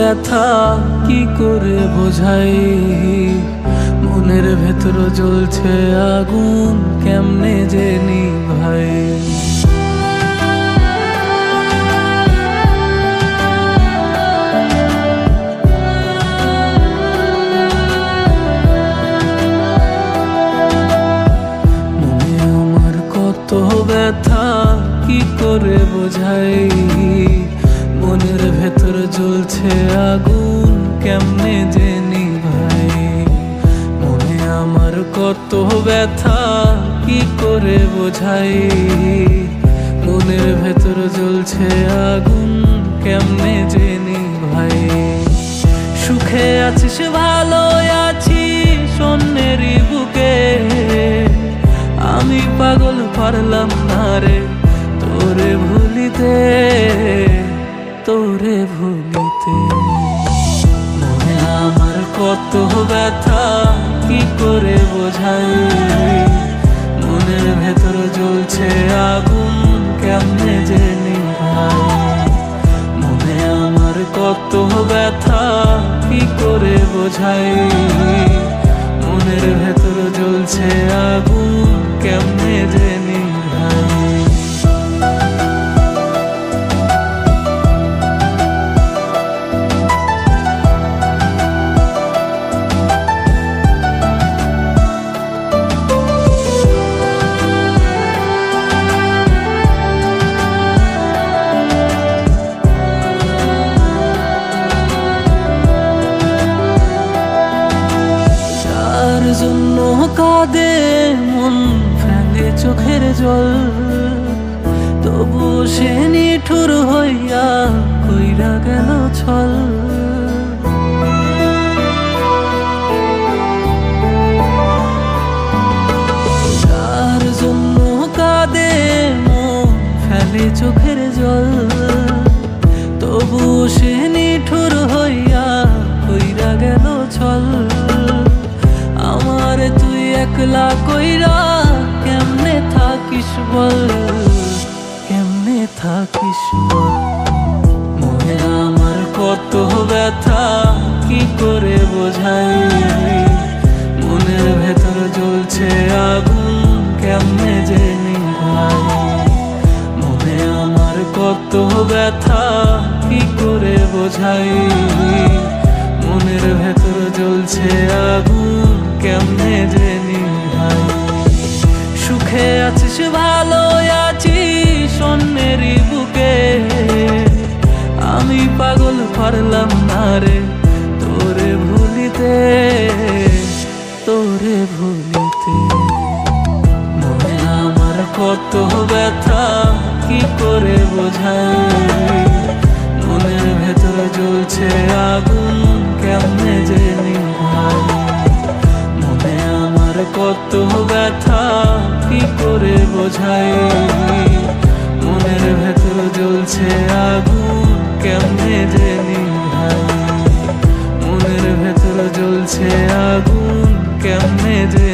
ব্যথা কি করে বোঝাই, মনের ভেতর জ্বলছে আগুন কেমনে যে নিভাই। মনে আমার কত ব্যথা কি করে বোঝাই, মনের ভেতর জ্বলছে আগুন কেমনে যে নিভাই। মনে আমার কত ব্যথা কি করে বোঝাই, মনের ভেতর জ্বলছে আগুন কেমনে যে নিভাই। সুখে আছিস ভালো আছিস অন্যেরই বুকে, আমি পাগল পারলাম না রে তোরে ভুলিতে, তোরে ভুলিতে। মনে আমার কত ব্যথা কি করে বোঝাই, মনের ভেতর জ্বলছে আগুন কেমনে যে নিভাই। মনে আমার কত ব্যথা কি করে বোঝাই, মনের ভেতর জ্বলছে আগুন কেমনে যে নিভাই। জন্য কাঁদে মন ফেলে চোখের জল, তবু সে নিঠুর হইয়া কইরা গেল ছল। যার জন্য কাঁদে মন ফেলে চোখের জল, তবু সে নিঠুর হইয়া কইরা গেল ছল। আমার তুই একলা কইরা কেমনে থাকিস বল, কেমনে থাকিস বল। মনে আমার কত ব্যথা কি করে বোঝাই, মনের ভেতর জ্বলছে আগুন কেমনে যে নিভাই। মনে আমার কত ব্যথা কি করে বোঝাই, মনের ভেতর জ্বলছে আগুন কেমনে যে নিভাই। সুখে আছিস ভালো আছিস অন্যেরই বুকে, আমি পাগল পারলাম না রে তোরে ভুলিতে, তোরে ভুলিতে। মনে আমার কত ব্যথা কি করে বোঝাই, মনের ভেতর জ্বলছে আগুন কেমনে যে নিভাই। মনে আমার কত ব্যথা কি করে বোঝাই, মনের ভেতর জ্বলছে আগুন কেমনে যে নিভাই। মনের ভেতর জ্বলছে আগুন কেমনে যে